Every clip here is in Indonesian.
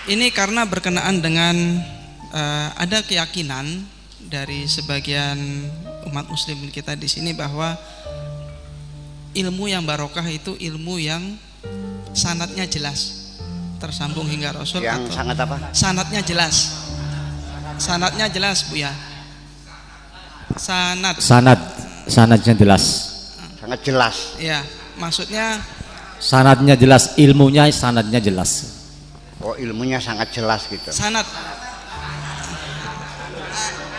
Ini karena berkenaan dengan ada keyakinan dari sebagian umat muslim kita di sini bahwa ilmu yang barokah itu ilmu yang sanadnya jelas, tersambung hingga Rasul. Yang atau sangat apa? Sanadnya jelas. Sanadnya jelas, Bu ya. Sanadnya jelas. Sangat jelas. Ya, maksudnya Sanadnya jelas, ilmunya sanadnya jelas. Oh, ilmunya sangat jelas gitu. sanad,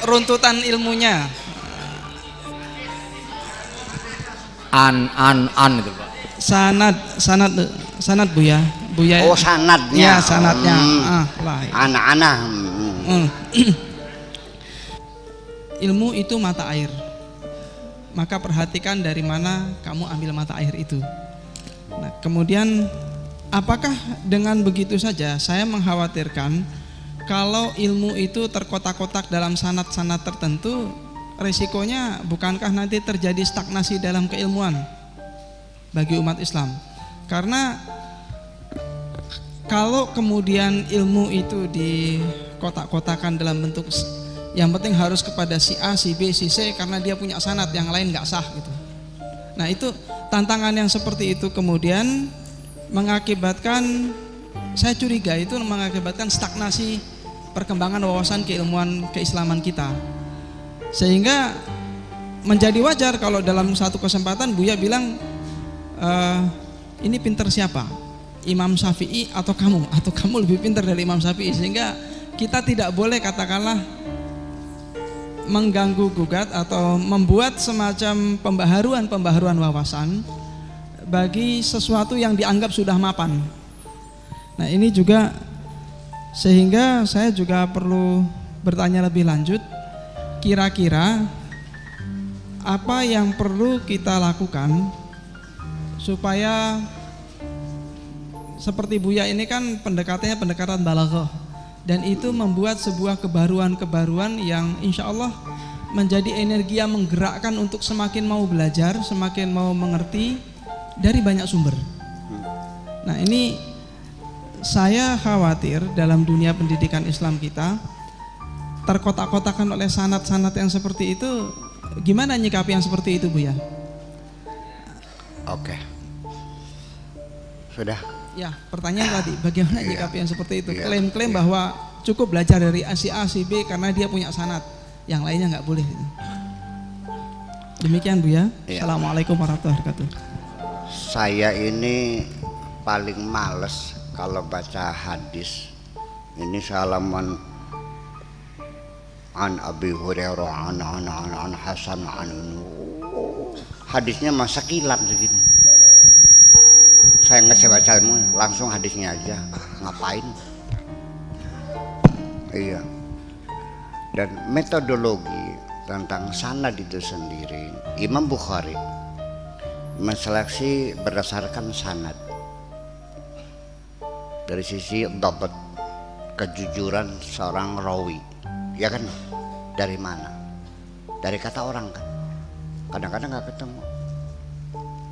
runtutan ilmunya. An itu, Pak. Sanad Bu ya. Oh, sanadnya. Ya, sanadnya. Anak-anak. Ilmu itu mata air. Maka perhatikan dari mana kamu ambil mata air itu. Nah, kemudian apakah dengan begitu saja saya mengkhawatirkan kalau ilmu itu terkotak-kotak dalam sanad-sanad tertentu, resikonya bukankah nanti terjadi stagnasi dalam keilmuan bagi umat Islam? Karena kalau kemudian ilmu itu dikotak-kotakan dalam bentuk yang penting harus kepada si A, si B, si C karena dia punya sanad, yang lain nggak sah gitu. Nah, itu tantangan yang seperti itu kemudian mengakibatkan, saya curiga itu mengakibatkan stagnasi perkembangan wawasan keilmuan keislaman kita. Sehingga menjadi wajar kalau dalam satu kesempatan Buya bilang ini pinter siapa? Imam Syafi'i atau kamu lebih pintar dari Imam Syafi'i, sehingga kita tidak boleh katakanlah mengganggu gugat atau membuat semacam pembaharuan wawasan bagi sesuatu yang dianggap sudah mapan. Nah, ini juga sehingga saya juga perlu bertanya lebih lanjut, kira-kira apa yang perlu kita lakukan supaya seperti Buya ini kan pendekatannya pendekatan balaghah, dan itu membuat sebuah kebaruan-kebaruan yang insya Allah menjadi energi yang menggerakkan untuk semakin mau belajar, semakin mau mengerti dari banyak sumber. Nah, ini saya khawatir dalam dunia pendidikan Islam kita terkotak-kotakan oleh sanad-sanad yang seperti itu. Gimana nyikapi yang seperti itu, Bu ya? Oke. Sudah. Ya, pertanyaan tadi, bagaimana nyikapi yang seperti itu? Klaim-klaim bahwa cukup belajar dari si A, si B karena dia punya sanad, yang lainnya nggak boleh. Demikian, Bu ya. Assalamualaikum warahmatullahi wabarakatuh. Saya ini paling males kalau baca hadis. Ini salaman an Abi Hurairah an Hasan an. Hadisnya masa kilat segini. Saya nggak saya baca langsung hadisnya aja. Ngapain? Iya. Dan metodologi tentang sanad itu sendiri, Imam Bukhari menseleksi berdasarkan sanad dari sisi dapat kejujuran seorang rawi, ya kan? Dari mana? Dari kata orang kan? Kadang-kadang nggak ketemu.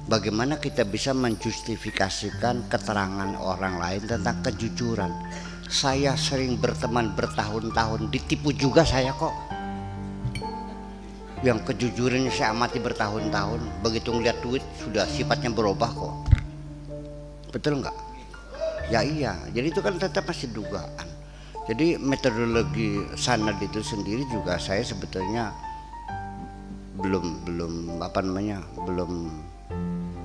Bagaimana kita bisa menjustifikasikan keterangan orang lain tentang kejujuran? Saya sering berteman bertahun-tahun, ditipu juga saya kok. Yang kejujurannya saya amati bertahun-tahun, begitu ngeliat duit sudah sifatnya berubah kok. Betul nggak? Ya iya, jadi itu kan tetap masih dugaan. Jadi metodologi sanad itu sendiri juga saya sebetulnya belum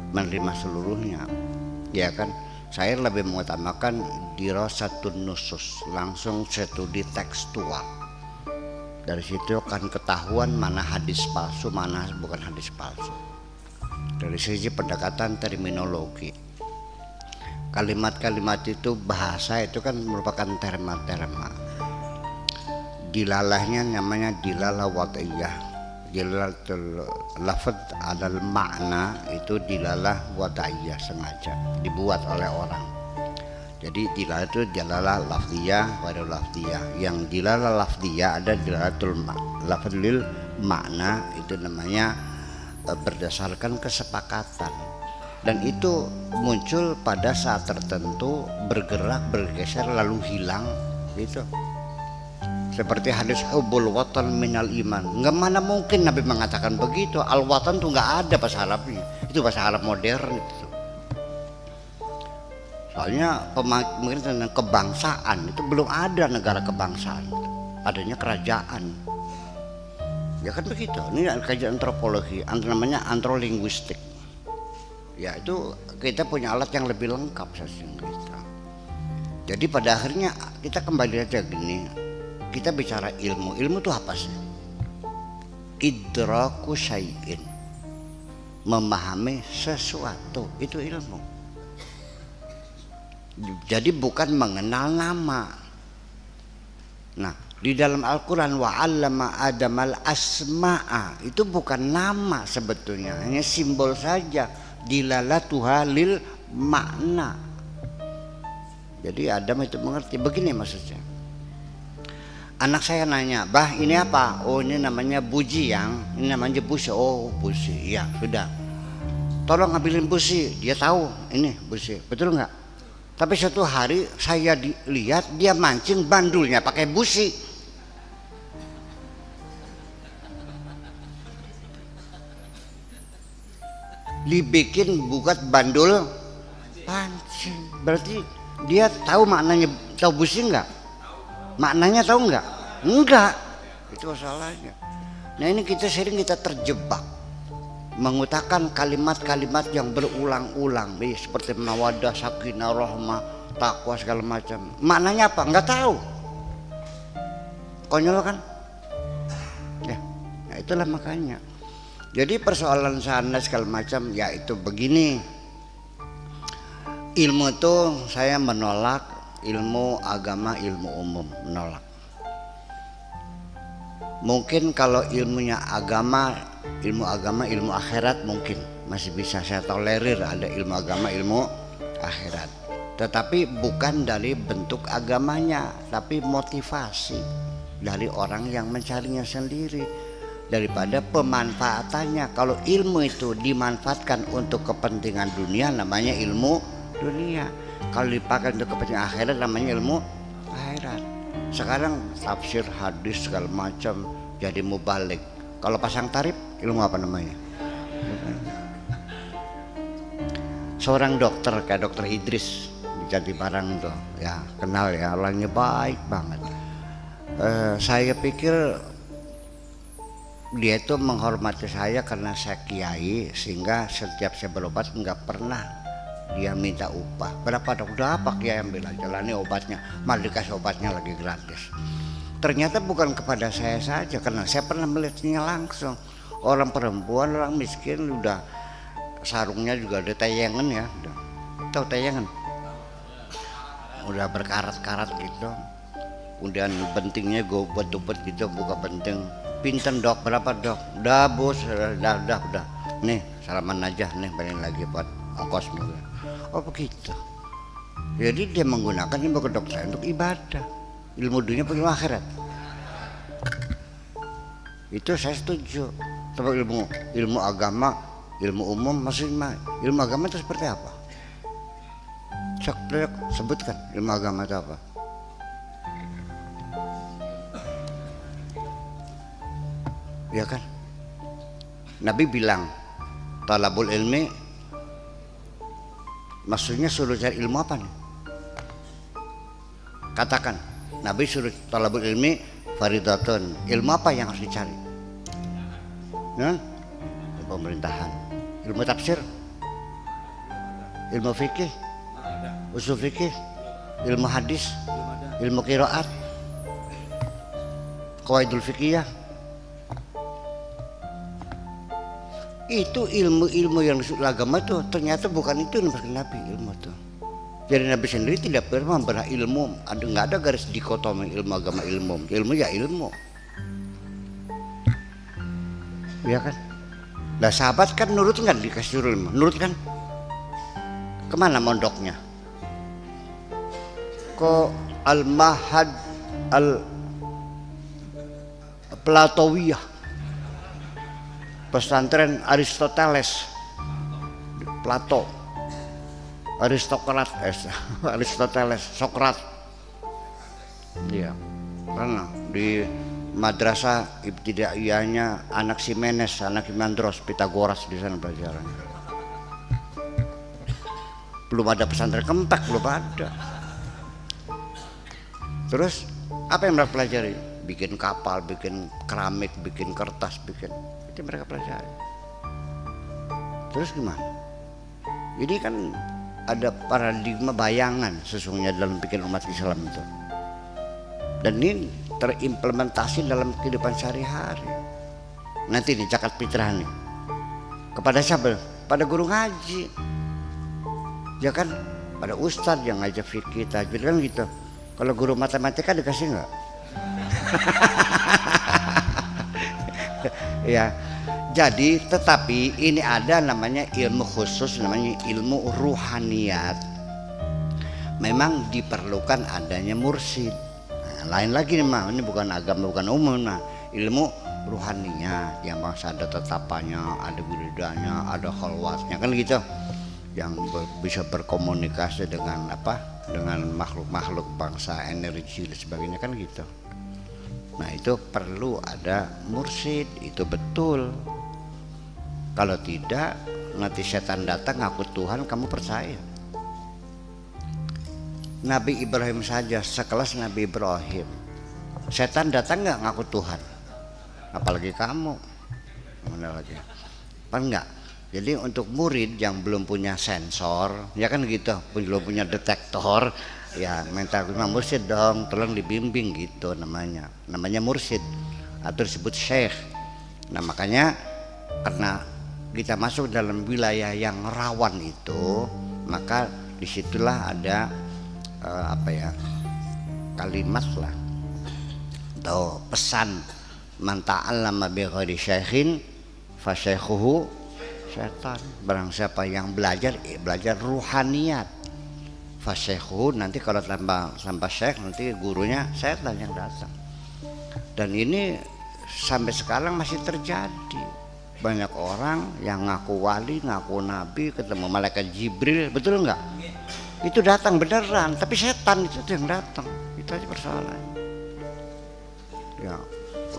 menerima seluruhnya, ya kan. Saya lebih mengutamakan dirasatun nusus, langsung studi tekstual. Dari situ akan ketahuan mana hadis palsu, mana bukan hadis palsu. Dari sisi pendekatan terminologi, kalimat-kalimat itu, bahasa itu kan merupakan terma-terma. Dilalahnya namanya dilalah wad'iyah. Dilalatul lafaz adal makna itu dilalah wad'iyah, sengaja dibuat oleh orang. Jadi dilalah itu dilalah lafziyah, wada lafziyah. Yang dilalah lafziyah ada dilalatul lafzil makna, itu namanya berdasarkan kesepakatan. dan itu muncul pada saat tertentu, bergerak, bergeser lalu hilang gitu. Seperti hadis hubul watan minal iman. Nggak, mana mungkin Nabi mengatakan begitu. Al watan tuh nggak ada bahasa Arabnya. Itu bahasa Arab modern itu. Soalnya pemikiran tentang kebangsaan itu belum ada negara kebangsaan. Adanya kerajaan. Ya kan begitu. Ini kajian antropologi, namanya antrolinguistik. Ya itu kita punya alat yang lebih lengkap sesungguhnya kita. Jadi pada akhirnya kita kembali aja gini. Kita bicara ilmu. Ilmu itu apa sih? Idraku syai'in. Memahami sesuatu, itu ilmu. Jadi bukan mengenal nama. Nah, di dalam Al-Quran wa'allama adamal asma'a, itu bukan nama sebetulnya, hanya simbol saja, dilalatuha lil makna. Jadi Adam itu mengerti. Begini maksudnya, anak saya nanya, bah ini apa? Oh ini namanya buji, yang ini namanya busi. Oh busi, ya sudah, tolong ambilin busi. Dia tahu ini busi, betul nggak? Tapi suatu hari saya lihat dia mancing bandulnya pakai busi. Dibikin buat bandul pancing. Berarti dia tahu maknanya, tahu busi nggak? Maknanya tahu nggak? Enggak. Itu masalahnya. Nah ini kita sering terjebak mengutarakan kalimat-kalimat yang berulang-ulang, seperti mawaddah, sakinah, rahmah, takwa segala macam. Maknanya apa? Nggak tahu. Konyol kan? Ya, nah itulah makanya. Jadi persoalan sana segala macam, ya itu begini. Ilmu itu saya menolak. Ilmu agama, ilmu umum, menolak. Mungkin kalau ilmunya agama, ilmu akhirat mungkin masih bisa saya tolerir, ada ilmu agama, ilmu akhirat. Tetapi bukan dari bentuk agamanya, tapi motivasi dari orang yang mencarinya sendiri, daripada pemanfaatannya. Kalau ilmu itu dimanfaatkan untuk kepentingan dunia, namanya ilmu dunia. Kalau dipakai untuk kepentingan akhirat, namanya ilmu akhirat. Sekarang tafsir hadis segala macam jadi mubalik. Kalau pasang tarif, ilmu apa namanya? Seorang dokter kayak dokter Idris di Jatibarang tuh, ya kenal ya, orangnya baik banget. Saya pikir dia itu menghormati saya karena saya kiai, sehingga setiap saya berobat nggak pernah dia minta upah. Berapa dok? Udah apa kiai, ambil aja lah, ini obatnya, malah dikasih obatnya lagi gratis. Ternyata bukan kepada saya saja, karena saya pernah melihatnya langsung. Orang perempuan, orang miskin, udah sarungnya juga ada tayangan ya, tahu tayangan? Udah berkarat-karat gitu. Kemudian bentingnya gue buat gitu, buka benting. Pinten dok? Berapa dok? Udah bos, udah. Nih salaman aja, nih balik lagi buat ongkos mobil. Oh begitu. Jadi dia menggunakan ilmu kedokteran untuk ibadah, ilmu dunia, ilmu akhirat. Itu saya setuju. Tapi ilmu agama, ilmu umum, maksudnya ilmu agama itu seperti apa? Sebutkan ilmu agama itu apa? Ya kan? Nabi bilang, talabul ilmi, maksudnya suruh cari ilmu apa nih? Katakan, Nabi suruh talabul ilmi faridatun. Ilmu apa yang harus dicari? Nah, pemerintahan, ilmu tafsir, ilmu fikih, usul fikih, ilmu hadis, ilmu qiraat, qawaidul fikih. Itu ilmu-ilmu yang disebut agama itu ternyata bukan itu yang dimaksud Nabi, ilmu itu. Jadi Nabi sendiri tidak pernah membelah ilmu, nggak ada garis dikotomi ilmu agama, ilmu ya ilmu. Ya kan? Nah sahabat kan nurut nggak dikasih ilmu, nurut kan? Kemana mondoknya? Ke Al-Mahad Al-Platowiyah, pesantren Aristoteles Plato, Aristoteles, Sokrat. Iya, karena di madrasah ibtidaiyahnya anak Simenes, anak Himandros, Pitagoras di sana pelajarannya. Belum ada pesantren Kempek, belum ada. Terus apa yang mereka pelajari? Bikin kapal, bikin keramik, bikin kertas, bikin itu mereka pelajari. Terus gimana? Ini kan ada paradigma bayangan sesungguhnya dalam pikiran umat Islam itu. Dan ini terimplementasi dalam kehidupan sehari-hari. Nanti di zakat fitrah nih. Kepada siapa? Pada guru ngaji. Ya kan? Pada ustadz yang ngajar fikih, tajwid kan gitu. Kalau guru matematika dikasih nggak? Ya. Jadi tetapi ini ada namanya ilmu khusus, namanya ilmu ruhaniyat. Memang diperlukan adanya mursyid. Lain lagi nih mah, ini bukan agama, bukan umum. Nah, ilmu ruhaninya yang bangsa ada tetapannya, ada wiridanya, ada khalwatnya kan gitu, yang bisa berkomunikasi dengan apa, dengan makhluk-makhluk bangsa, energi dan sebagainya kan gitu. Nah itu perlu ada mursyid, itu betul. Kalau tidak nanti setan datang ngaku Tuhan, kamu percaya? Nabi Ibrahim saja sekelas Nabi Ibrahim, setan datang nggak ngaku Tuhan, apalagi kamu, mana lagi? Apa enggak? Jadi untuk murid yang belum punya sensor, ya kan gitu, belum punya detektor, ya minta mursyid dong, tolong dibimbing gitu namanya mursyid atau disebut syekh. Nah makanya karena kita masuk dalam wilayah yang rawan itu, maka disitulah ada kalimat lah atau pesan, man ta'allama bi ghairi syekhin fa syaikhuhu syaitan. Barang siapa yang belajar ruhaniyat, fa syaikhuhu, nanti kalau tambah syekh nanti gurunya setan yang datang. Dan ini sampai sekarang masih terjadi. Banyak orang yang ngaku wali, ngaku nabi, ketemu malaikat Jibril, betul enggak? Itu datang beneran, tapi setan itu yang datang. Itu aja persoalannya. Ya,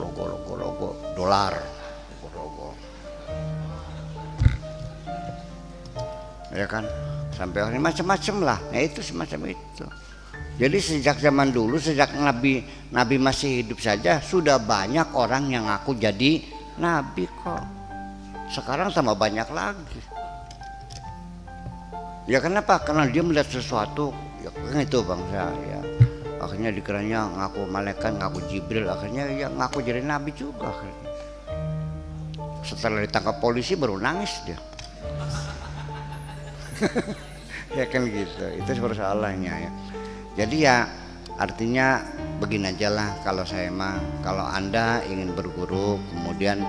logo dolar, logo. Ya kan, sampai orang macam-macam lah. Nah itu semacam itu. Jadi sejak zaman dulu, sejak Nabi masih hidup saja sudah banyak orang yang ngaku jadi nabi kok. Sekarang tambah banyak lagi. Ya kenapa? Karena dia melihat sesuatu, ya kan itu bangsa ya. Akhirnya dikiranya ngaku malaikat, ngaku Jibril, akhirnya ya ngaku jadi nabi juga akhirnya. Setelah ditangkap polisi baru nangis dia. Ya kan gitu, itu persoalannya ya. Jadi ya artinya begini aja lah, kalau saya mah, kalau Anda ingin berguru kemudian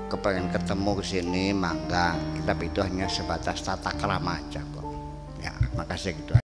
kepengen ketemu ke sini mangga, tapi itu hanya sebatas tata krama aja kok. Ya, makasih gitu.